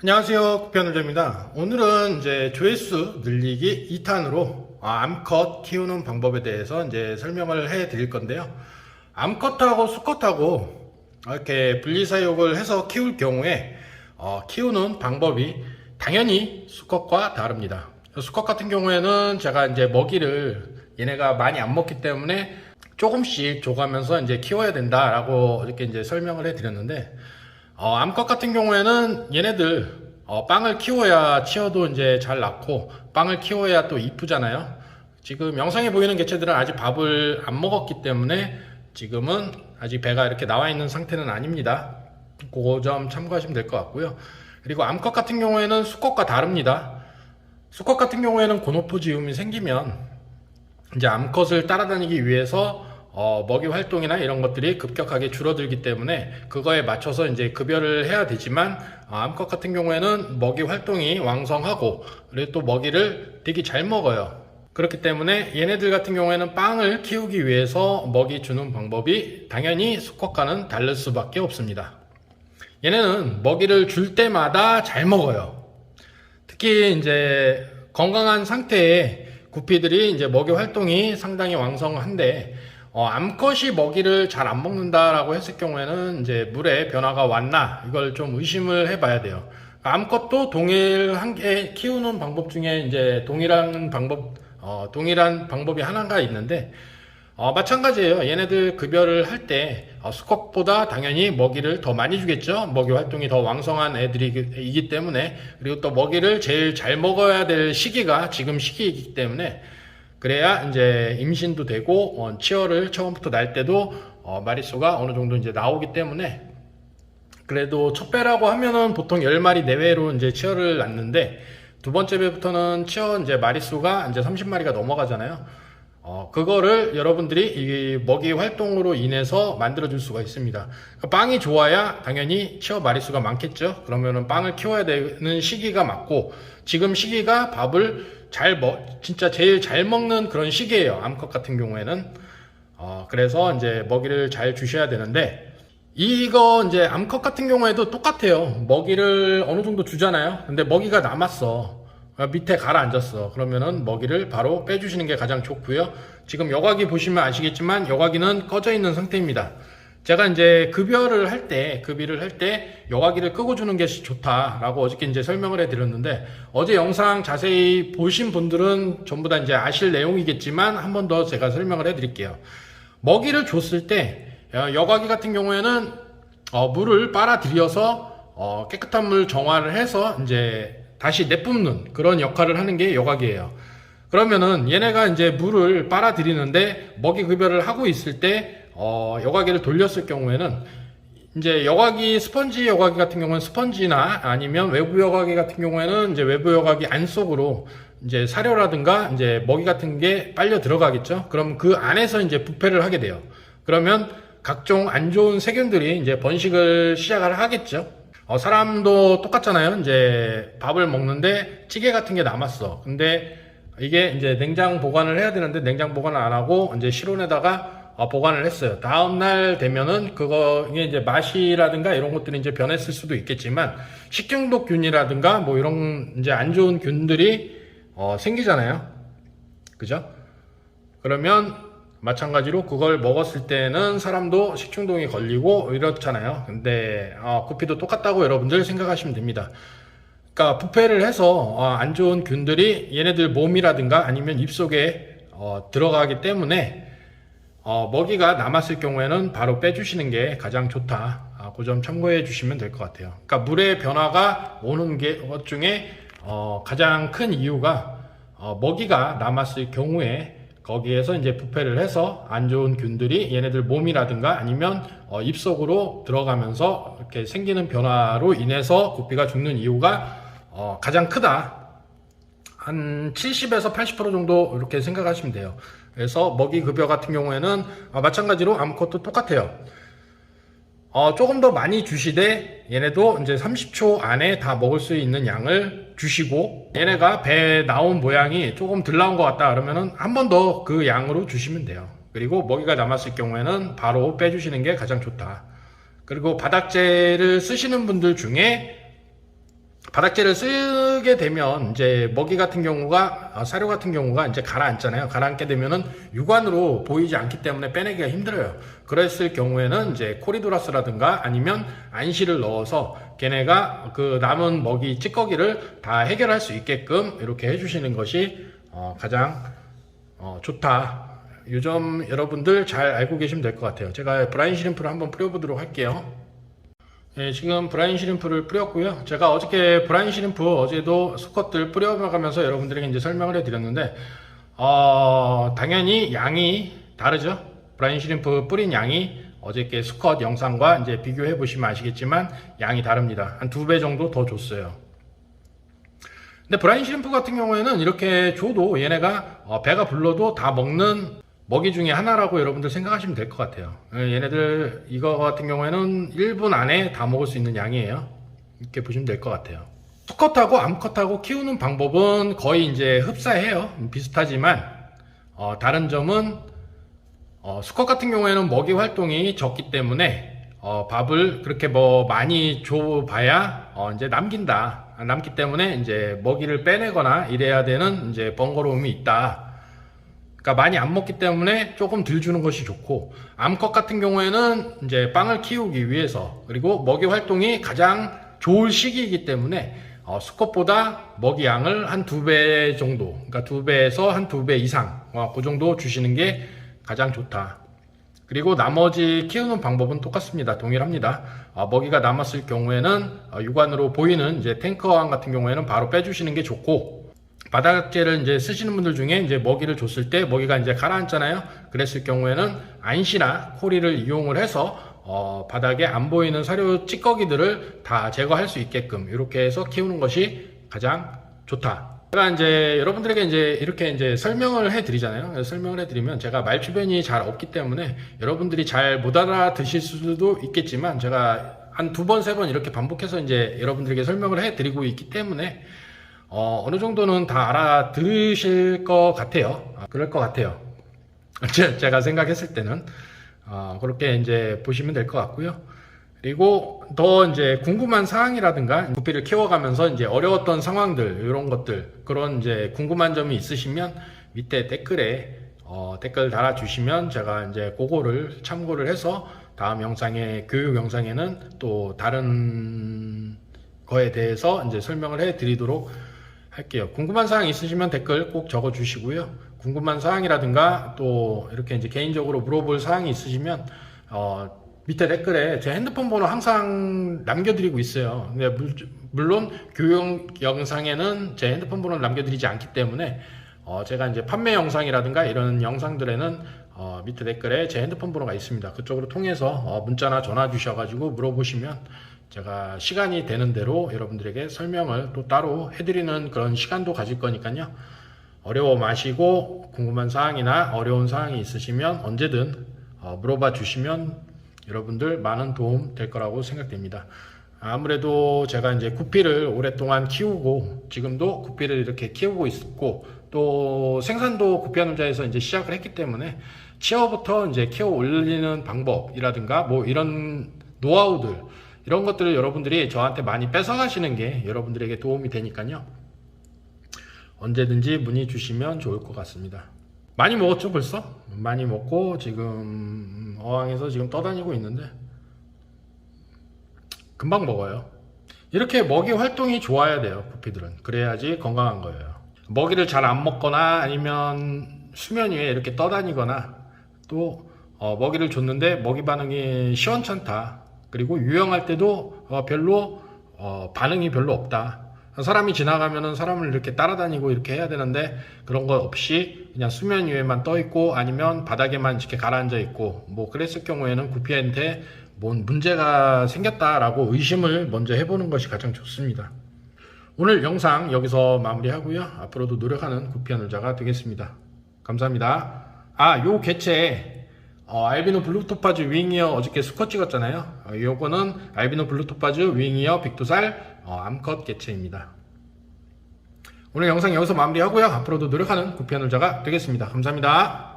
안녕하세요. 구피아놀자입니다. 오늘은 이제 조회수 늘리기 2탄으로 암컷 키우는 방법에 대해서 이제 설명을 해 드릴 건데요. 암컷하고 수컷하고 이렇게 분리사육을 해서 키울 경우에 키우는 방법이 당연히 수컷과 다릅니다. 수컷 같은 경우에는 제가 이제 먹이를 얘네가 많이 안 먹기 때문에 조금씩 줘가면서 이제 키워야 된다라고 이렇게 이제 설명을 해 드렸는데, 암컷 같은 경우에는 얘네들 빵을 키워야 치어도 이제 잘 낳고 빵을 키워야 또 이쁘잖아요. 지금 영상에 보이는 개체들은 아직 밥을 안 먹었기 때문에 지금은 아직 배가 이렇게 나와 있는 상태는 아닙니다. 그거 좀 참고하시면 될 것 같고요. 그리고 암컷 같은 경우에는 수컷과 다릅니다. 수컷 같은 경우에는 곤오포지움이 생기면 이제 암컷을 따라다니기 위해서 먹이 활동이나 이런 것들이 급격하게 줄어들기 때문에 그거에 맞춰서 이제 급여를 해야 되지만, 암컷 같은 경우에는 먹이 활동이 왕성하고 그리고 또 먹이를 되게 잘 먹어요. 그렇기 때문에 얘네들 같은 경우에는 빵을 키우기 위해서 먹이 주는 방법이 당연히 수컷과는 다를 수밖에 없습니다. 얘네는 먹이를 줄 때마다 잘 먹어요. 특히 이제 건강한 상태의 구피들이 이제 먹이 활동이 상당히 왕성한데, 암컷이 먹이를 잘 안 먹는다라고 했을 경우에는 이제 물에 변화가 왔나 이걸 좀 의심을 해봐야 돼요. 암컷도 동일하게 키우는 방법 중에 이제 동일한 방법이 하나가 있는데, 마찬가지예요. 얘네들 급여를 할 때 수컷보다 당연히 먹이를 더 많이 주겠죠. 먹이 활동이 더 왕성한 애들이기 때문에. 그리고 또 먹이를 제일 잘 먹어야 될 시기가 지금 시기이기 때문에, 그래야 이제 임신도 되고 치어를 처음부터 날 때도 마리수가 어느 정도 이제 나오기 때문에, 그래도 첫 배라고 하면은 보통 10마리 내외로 이제 치어를 낳는데, 두 번째 배부터는 치어 이제 마리수가 이제 30마리가 넘어가잖아요. 그거를 여러분들이 이 먹이 활동으로 인해서 만들어줄 수가 있습니다. 그러니까 빵이 좋아야 당연히 치어 마리수가 많겠죠. 그러면은 빵을 키워야 되는 시기가 맞고, 지금 시기가 밥을 진짜 제일 잘 먹는 그런 시기예요. 암컷 같은 경우에는. 그래서 이제 먹이를 잘 주셔야 되는데, 이거 이제 암컷 같은 경우에도 똑같아요. 먹이를 어느 정도 주잖아요. 근데 먹이가 남았어. 밑에 가라앉았어. 그러면은 먹이를 바로 빼주시는 게 가장 좋고요. 지금 여과기 보시면 아시겠지만 여과기는 꺼져 있는 상태입니다. 제가 이제 급여를 할 때 여과기를 끄고 주는 게 좋다라고 어저께 이제 설명을 해드렸는데, 어제 영상 자세히 보신 분들은 전부 다 이제 아실 내용이겠지만 한 번 더 제가 설명을 해드릴게요. 먹이를 줬을 때 여과기 같은 경우에는 물을 빨아들여서 깨끗한 물 정화를 해서 이제 다시 내뿜는 그런 역할을 하는 게 여과기예요. 그러면은 얘네가 이제 물을 빨아들이는데 먹이 급여를 하고 있을 때 여과기를 돌렸을 경우에는, 이제 스펀지 여과기 같은 경우는 스펀지나 아니면 외부 여과기 같은 경우에는 이제 외부 여과기 안속으로 이제 사료라든가 이제 먹이 같은 게 빨려 들어가겠죠. 그럼 그 안에서 이제 부패를 하게 돼요. 그러면 각종 안 좋은 세균들이 이제 번식을 시작을 하겠죠. 사람도 똑같잖아요. 이제 밥을 먹는데 찌개 같은 게 남았어. 근데 이게 이제 냉장 보관을 해야 되는데 냉장 보관을 안 하고 이제 실온에다가 보관을 했어요. 다음날 되면은 이게 이제 맛이라든가 이런 것들이 이제 변했을 수도 있겠지만, 식중독균이라든가 뭐 이런 이제 안 좋은 균들이 생기잖아요. 그죠? 그러면 마찬가지로 그걸 먹었을 때는 사람도 식중독이 걸리고 이렇잖아요. 근데 구피도 똑같다고 여러분들 생각하시면 됩니다. 그러니까 부패를 해서 안 좋은 균들이 얘네들 몸이라든가 아니면 입속에 들어가기 때문에 먹이가 남았을 경우에는 바로 빼주시는 게 가장 좋다. 그 점 참고해 주시면 될 것 같아요. 그러니까 물의 변화가 오는 것 중에 가장 큰 이유가 먹이가 남았을 경우에 거기에서 이제 부패를 해서 안 좋은 균들이 얘네들 몸이라든가 아니면 입속으로 들어가면서 이렇게 생기는 변화로 인해서 구피가 죽는 이유가 가장 크다. 한 70에서 80% 정도 이렇게 생각하시면 돼요. 그래서 먹이 급여 같은 경우에는 마찬가지로 암컷도 똑같아요. 조금 더 많이 주시되 얘네도 이제 30초 안에 다 먹을 수 있는 양을 주시고, 얘네가 배에 나온 모양이 조금 덜 나온 것 같다 그러면은 한 번 더 그 양으로 주시면 돼요. 그리고 먹이가 남았을 경우에는 바로 빼주시는 게 가장 좋다. 그리고 바닥재를 쓰시는 분들 중에 바닥재를 쓰게 되면 이제 먹이 같은 경우가 사료 같은 경우가 이제 가라앉잖아요. 가라앉게 되면은 육안으로 보이지 않기 때문에 빼내기가 힘들어요. 그랬을 경우에는 이제 코리도라스라든가 아니면 안시를 넣어서 걔네가 그 남은 먹이 찌꺼기를 다 해결할 수 있게끔 이렇게 해주시는 것이 가장 좋다. 이 점 여러분들 잘 알고 계시면 될 것 같아요. 제가 브라인 시림프를 한번 뿌려보도록 할게요. 네, 지금 브라인 시림프를 뿌렸고요. 제가 어저께 브라인 시림프 어제도 수컷들 뿌려가면서 여러분들에게 이제 설명을 해드렸는데 당연히 양이 다르죠. 브라인 시림프 뿌린 양이 어저께 수컷 영상과 이제 비교해 보시면 아시겠지만 양이 다릅니다. 한 2배 정도 더 줬어요. 근데 브라인 시림프 같은 경우에는 이렇게 줘도 얘네가 배가 불러도 다 먹는 먹이 중에 하나라고 여러분들 생각하시면 될 것 같아요. 얘네들 이거 같은 경우에는 1분 안에 다 먹을 수 있는 양이에요. 이렇게 보시면 될 것 같아요. 수컷하고 암컷하고 키우는 방법은 거의 이제 흡사해요. 비슷하지만 다른 점은 수컷 같은 경우에는 먹이 활동이 적기 때문에 밥을 그렇게 뭐 많이 줘봐야 이제 남기 때문에 이제 먹이를 빼내거나 이래야 되는 이제 번거로움이 있다. 그러니까 많이 안 먹기 때문에 조금 덜 주는 것이 좋고, 암컷 같은 경우에는 이제 빵을 키우기 위해서 그리고 먹이 활동이 가장 좋을 시기이기 때문에 수컷보다 먹이 양을 한 2배 정도, 그러니까 2배에서 한 2배 이상 그 정도 주시는 게 가장 좋다. 그리고 나머지 키우는 방법은 똑같습니다. 동일합니다. 먹이가 남았을 경우에는 육안으로 보이는 이제 탱커왕 같은 경우에는 바로 빼주시는 게 좋고, 바닥재를 이제 쓰시는 분들 중에 이제 먹이를 줬을 때 먹이가 이제 가라앉잖아요. 그랬을 경우에는 안시나 코리를 이용을 해서 바닥에 안 보이는 사료 찌꺼기들을 다 제거할 수 있게끔 이렇게 해서 키우는 것이 가장 좋다. 제가 이제 여러분들에게 이제 이렇게 이제 설명을 해드리잖아요. 설명을 해드리면 제가 말 주변이 잘 없기 때문에 여러분들이 잘 못 알아드실 수도 있겠지만 제가 한 2번, 3번 이렇게 반복해서 이제 여러분들에게 설명을 해드리고 있기 때문에 어느 정도는 다 알아들으실 것 같아요. 그럴 것 같아요. 제가 생각했을 때는 그렇게 이제 보시면 될 것 같고요. 그리고 더 이제 궁금한 사항이라든가 구피를 키워가면서 이제 어려웠던 상황들, 이런 것들, 그런 이제 궁금한 점이 있으시면 밑에 댓글에 댓글 달아주시면 제가 이제 그거를 참고를 해서 다음 영상에, 교육 영상에는 또 다른 거에 대해서 이제 설명을 해 드리도록 할게요. 궁금한 사항 있으시면 댓글 꼭 적어 주시고요. 궁금한 사항이라든가 또 이렇게 이제 개인적으로 물어볼 사항이 있으시면 밑에 댓글에 제 핸드폰 번호 항상 남겨드리고 있어요. 근데 물론 교육 영상에는 제 핸드폰 번호를 남겨드리지 않기 때문에 제가 이제 판매 영상이라든가 이런 영상들에는 밑에 댓글에 제 핸드폰 번호가 있습니다. 그쪽으로 통해서 문자나 전화 주셔가지고 물어보시면 제가 시간이 되는 대로 여러분들에게 설명을 또 따로 해드리는 그런 시간도 가질 거니까요. 어려워 마시고 궁금한 사항이나 어려운 사항이 있으시면 언제든 물어봐 주시면 여러분들 많은 도움 될 거라고 생각됩니다. 아무래도 제가 이제 구피를 오랫동안 키우고 지금도 구피를 이렇게 키우고 있고 또 생산도 구피하는 자에서 이제 시작을 했기 때문에 치어부터 이제 키워 올리는 방법이라든가 뭐 이런 노하우들, 이런 것들을 여러분들이 저한테 많이 뺏어가시는 게 여러분들에게 도움이 되니까요. 언제든지 문의 주시면 좋을 것 같습니다. 많이 먹었죠 벌써? 많이 먹고 지금 어항에서 지금 떠다니고 있는데 금방 먹어요. 이렇게 먹이 활동이 좋아야 돼요. 구피들은. 그래야지 건강한 거예요. 먹이를 잘 안 먹거나 아니면 수면 위에 이렇게 떠다니거나 또 먹이를 줬는데 먹이 반응이 시원찮다. 그리고 유영할 때도 별로 반응이 별로 없다. 사람이 지나가면은 사람을 이렇게 따라다니고 이렇게 해야 되는데 그런 거 없이 그냥 수면 위에만 떠 있고 아니면 바닥에만 이렇게 가라앉아 있고 뭐 그랬을 경우에는 구피한테 뭔 문제가 생겼다라고 의심을 먼저 해보는 것이 가장 좋습니다. 오늘 영상 여기서 마무리하고요. 앞으로도 노력하는 구피하늘자가 되겠습니다. 감사합니다. 요 개체 알비노 블루토파즈 윙이어 어저께 수컷 찍었잖아요. 요거는 알비노 블루토파즈 윙이어 빅두살 암컷 개체입니다. 오늘 영상 여기서 마무리하고요. 앞으로도 노력하는 구피하늘자가 되겠습니다. 감사합니다.